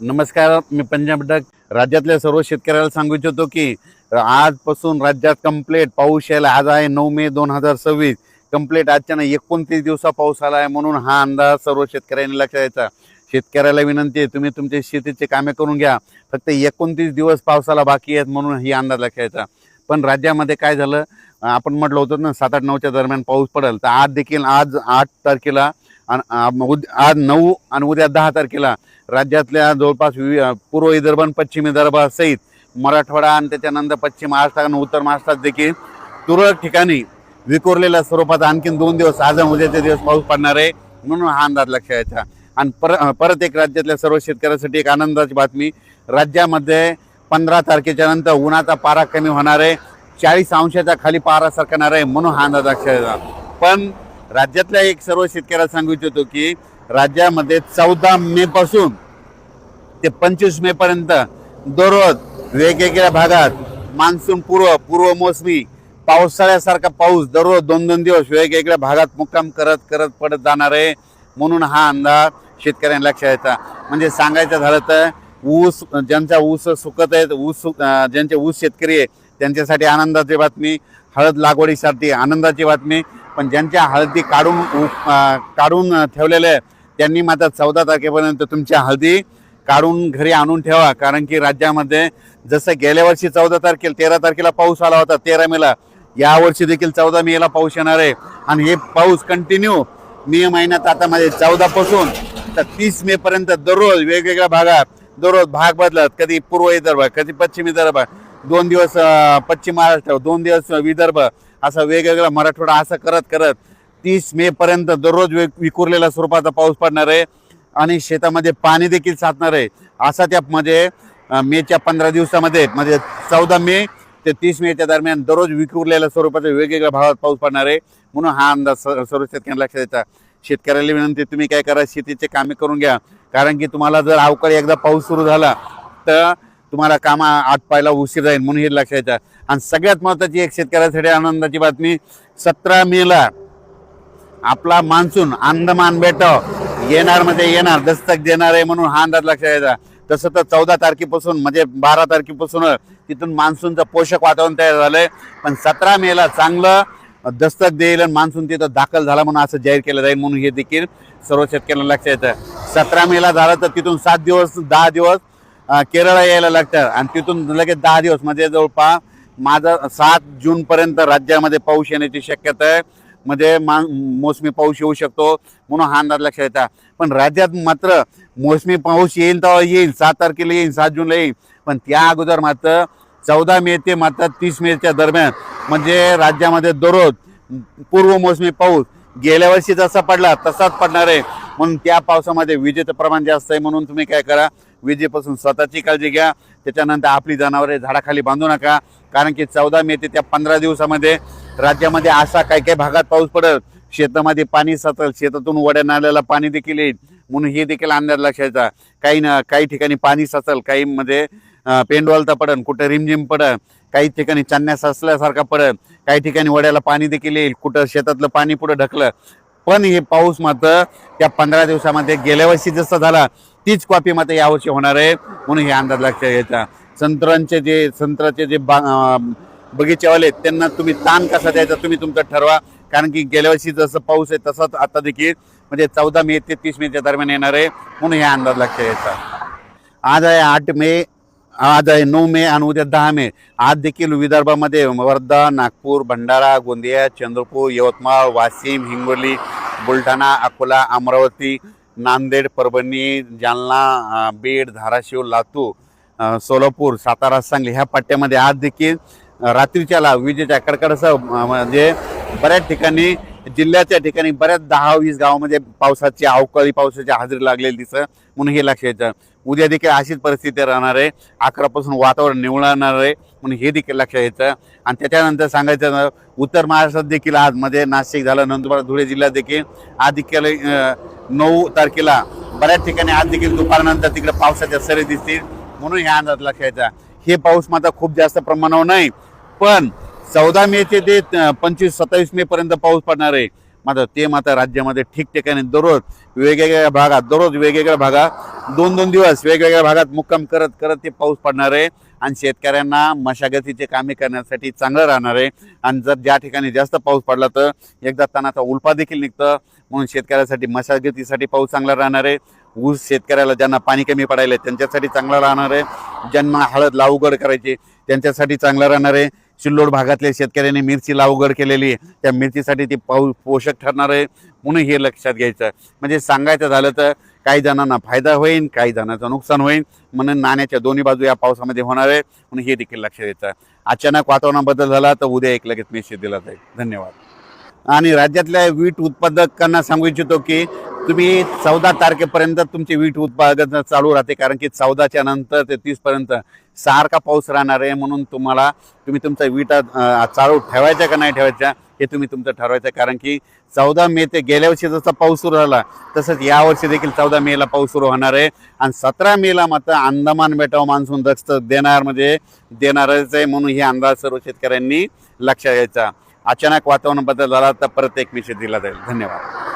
नमस्कार, मी पंजाब डक. राज्यातल्या सर्व शेतकऱ्याला सांगू इच्छितो की आजपासून राज्यात कंप्लीट पाऊस यायला. आज आहे 9 मे 2026. कंप्लीट आजच्या 29 दिवसा पाऊस आला आहे, म्हणून हा अंदाज सर्व शेतकऱ्यांनी लक्षात घ्यायचा. शेतकऱ्याला विनंती आहे, तुम्ही तुमचे शेतीचे कामे करून घ्या. फक्त 29 दिवस पावसाला बाकी आहेत, म्हणून ही अंदाज लक्षात घ्यायचा. पण राज्यामध्ये काय झालं, आपण म्हटलं होतं ना 7, 8, 9च्या दरम्यान पाऊस पडेल. तर आज देखील आज 8 तारखेला आज 9 आणि उद्या 10 तारखेला राज्यातल्या जवळपास पूर्व विदर्भ आणि पश्चिम विदर्भासहित मराठवाडा आणि त्याच्यानंतर पश्चिम महाराष्ट्र आणि उत्तर महाराष्ट्रात देखील तुरळक ठिकाणी विखुरलेल्या स्वरूपात आणखीन 2 दिवस आज आणि उद्याचे दिवस पाऊस पडणार आहे, म्हणून हा अंदाज लक्षात घ्यायचा. आणि परत एक राज्यातल्या सर्व शेतकऱ्यांसाठी एक आनंदाची बातमी. राज्यामध्ये 15 तारखेच्या नंतर उन्हाचा पारा कमी होणार आहे, 40 अंशाच्या खाली पारा सरकणार आहे, म्हणून हा अंदाज लक्षात घ्यायचा. पण राज्यातल्या एक सर्व शेतकऱ्याला सांगू इच्छितो की राज्यामध्ये 14 मे पासून ते 25 मे पर्यंत दररोज वेगवेगळ्या भागात मान्सून पूर्व मोसमी पावसाळ्यासारखा पाऊस दररोज 2-2 दिवस वेगवेगळ्या भागात मुक्काम करत पडत जाणार आहे, म्हणून हा अंदाज शेतकऱ्यांना लक्षात घ्यायचा. म्हणजे सांगायचं झालं तर ऊस ज्यांचा ऊस सुकत आहेत, ज्यांचे ऊस शेतकरी आहे त्यांच्यासाठी आनंदाची बातमी. हळद लागवडीसाठी आनंदाची बातमी. पण ज्यांच्या हळदी काढून ठेवलेल्या आहे त्यांनी मात्र 14 तारखेपर्यंत तुमच्या हळदी काढून घरी आणून ठेवा. कारण की राज्यामध्ये जसं गेल्या वर्षी 14 तारखेला 13 तारखेला पाऊस आला होता 13 मेला, यावर्षी देखील 14 मेला पाऊस येणार आहे. आणि हे पाऊस कंटिन्यू मे महिन्यात आता मध्ये 14 पासून तर 30 मे पर्यंत दररोज वेगवेगळ्या भागात दररोज भाग बदलत, कधी पूर्व विदर्भ, कधी पश्चिम विदर्भ, 2 दिवस पश्चिम महाराष्ट्र, 2 दिवस विदर्भ, असं वेगवेगळा मराठवाडा, असं करत 30 मे पर्यंत दररोज विखुरलेल्या स्वरूपाचा पाऊस पडणार आहे आणि शेतामध्ये पाणी देखील साचणार आहे. असा त्यामध्ये मेच्या 15 दिवसामध्ये म्हणजे 14 मे ते 30 मेच्या दरम्यान दररोज विखुरलेल्या स्वरूपाच्या वेगवेगळ्या भागात पाऊस पडणार आहे, म्हणून हा अंदाज सर्व शेतकऱ्यांना लक्षात द्यायचा. शेतकऱ्याला विनंती, तुम्ही काय करा, शेतीचे कामे करून घ्या. कारण की तुम्हाला जर अवकाळी एकदा पाऊस सुरू झाला तर तुम्हाला कामा आटपायला उशीर जाईल, म्हणून हे लक्षात द्यायचं. आणि सगळ्यात महत्त्वाची एक शेतकऱ्यासाठी आनंदाची बातमी, 17 मेला आपला मान्सून अंदमान बेटावर येणार दस्तक देणार आहे, म्हणून हा अंदाज लक्षात घ्यायचा. तसं तर 14 तारखेपासून म्हणजे 12 तारखेपासून तिथून मान्सूनचं पोषक वातावरण तयार झालंय. पण 17 मेला चांगलं दस्तक देईल आणि मान्सून तिथं दाखल झाला म्हणून असं जाहीर केलं जाईल, म्हणून हे देखील सर्व शेतकऱ्यांना लक्षात येतं. 17 मेला झालं तर तिथून 7 दिवस 10 दिवस केरळ यायला लागतात आणि तिथून लगेच 10 दिवस म्हणजे जवळपास माझं 7 जूनपर्यंत राज्यामध्ये पाऊस येण्याची शक्यता आहे. म्हणजे मोसमी पाऊस येऊ शकतो, म्हणून हा अंदाज लक्षात येतात. पण राज्यात मात्र मोसमी पाऊस येईल तेव्हा येईल, 7 तारखेला येईल, 7 जूनला येईल. पण त्या अगोदर मात्र 14 मे ते मात्र 30 मेच्या दरम्यान म्हणजे राज्यामध्ये दररोज पूर्व मोसमी पाऊस गेल्या वर्षी जसा पडला तसाच पडणार आहे. म्हणून त्या पावसामध्ये विजेचं प्रमाण जास्त आहे, म्हणून तुम्ही काय करा, विजेपासून स्वतःची काळजी घ्या. त्याच्यानंतर आपली जनावरे झाडाखाली बांधू नका. कारण की 14 मे ते त्या 15 दिवसामध्ये राज्यामध्ये असा काही भागात पाऊस पडेल, शेतामध्ये पाणी साचेल, शेतातून वड्या नाल्याला पाणी देखील येईल, म्हणून हे देखील अंदाज लक्षायचा. काही ठिकाणी पाणी साचेल, काही मध्ये पेंडवालता पडेल, कुठं रिमझिम पडेल, काही ठिकाणी चांदण्या साचल्यासारखा पडेल, काही ठिकाणी वड्याला पाणी देखील येईल, कुठं शेतातलं पाणी पुढे ढकलं. पण हे पाऊस मात्र त्या 15 दिवसामध्ये गेल्या वर्षी जसं झाला तीच कॉपी मात्र यावर्षी होणार आहे, म्हणून हे अंदाज लक्षात घ्यायचा. संत्र्याचे जे बगीचेवाले त्यांना तुम्ही ताण कसा द्यायचा तुम्ही तुमचं ठरवा. कारण की गेल्या वर्षी जसं पाऊस आहे तसंच आता देखील म्हणजे 14 मे ते 30 मेच्या दरम्यान येणार आहे, म्हणून हे अंदाज लक्षात घ्यायचा. आज आहे 8 मे, आज आहे 9 मे आणि उद्या 10 मे. आज देखील विदर्भामध्ये वर्धा, नागपूर, भंडारा, गोंदिया, चंद्रपूर, यवतमाळ, वाशिम, हिंगोली, बुलढाणा, अकोला, अमरावती, नांदेड, परभणी, जालना, बीड, धाराशिव, लातूर, सोलापूर, सातारा, सांगली ह्या पट्ट्यामध्ये आज देखील रात्रीच्याला विजेच्या कडकडासह म्हणजे बऱ्याच ठिकाणी जिल्ह्याच्या ठिकाणी बऱ्याच 10-20 गावामध्ये अवकाळी पावसाची हजेरी लागलेली दिसत, म्हणून हे लक्षात घ्यायचं. उद्या देखील अशीच परिस्थिती राहणार आहे, 11 पासून वातावरण निवळणार आहे, म्हणून हे देखील लक्षात घ्यायचं. आणि त्याच्यानंतर सांगायचं उत्तर महाराष्ट्रात देखील आज मध्ये नाशिक झालं, नंदुरबार, धुळे जिल्ह्यात देखील आज देखील 9 तारखेला बऱ्याच ठिकाणी आज देखील दुपारनंतर तिकडे पावसाच्या सरी दिसतील, म्हणून ह्या अंदाज लक्षात घ्यायचा. हे पाऊस मात्र खूप जास्त प्रमाणावर नाही, पण 14 मे ते 25-27 मे पर्यंत पाऊस पडणार आहे. मात्र राज्यामध्ये ठिकठिकाणी दररोज वेगवेगळ्या भागात दररोज वेगवेगळ्या भागात 2-2 दिवस वेगवेगळ्या भागात मुक्काम करत करत ते पाऊस पडणार आहे आणि शेतकऱ्यांना मशागतीचे कामे करण्यासाठी चांगलं राहणार आहे. आणि जर ज्या ठिकाणी जास्त पाऊस पडला तर एकदा तणाचा उल्पा देखील निघतं, म्हणून शेतकऱ्यासाठी मशागतीसाठी पाऊस चांगला राहणार आहे. ऊस शेतकऱ्याला ज्यांना पाणी कमी पडायला त्यांच्यासाठी चांगला राहणार आहे. ज्यांना हळद लागवड करायची त्यांच्यासाठी चांगला राहणार आहे. सिल्लोड भागातल्या शेतकऱ्यांनी मिरची लागवड केलेली आहे, त्या मिरचीसाठी ती पोषक ठरणार आहे, म्हणून हे लक्षात घ्यायचं. म्हणजे सांगायचं झालं तर काही जणांना फायदा होईल, काही जणांचं नुकसान होईल, म्हणून नाण्याच्या दोन्ही बाजू या पावसामध्ये होणार आहे, म्हणून हे देखील लक्षात घ्यायचं. अचानक वातावरणात बदल झाला तर उद्या एक लगेच मेसेज दिला जाईल. धन्यवाद. आणि राज्यातल्या वीट उत्पादकांना सांगू इच्छितो की तुम्ही 14 तारखेपर्यंत तुमचे वीट उत्पादन चालू राहते, कारण की 14च्या नंतर ते 30 पर्यंत सारखा पाऊस राहणार आहे. म्हणून तुम्ही तुमचा वीट चालू ठेवायचा का नाही ठेवायचा हे तुम्ही तुमचं ठरवायचं, कारण की 14 मे ते गेल्या वर्षी जसा पाऊस सुरू झाला तसंच यावर्षी देखील 14 मेला पाऊस सुरू होणार आहे. आणि 17 मेला मात्र अंदमान बेटावर मान्सून दस्त देणारच आहे, म्हणून हे अंदाज सर्व शेतकऱ्यांनी लक्षात घ्यायचा. अचानक वातावरण बदल झाला तर परत एक मेसेज दिला जाईल. धन्यवाद.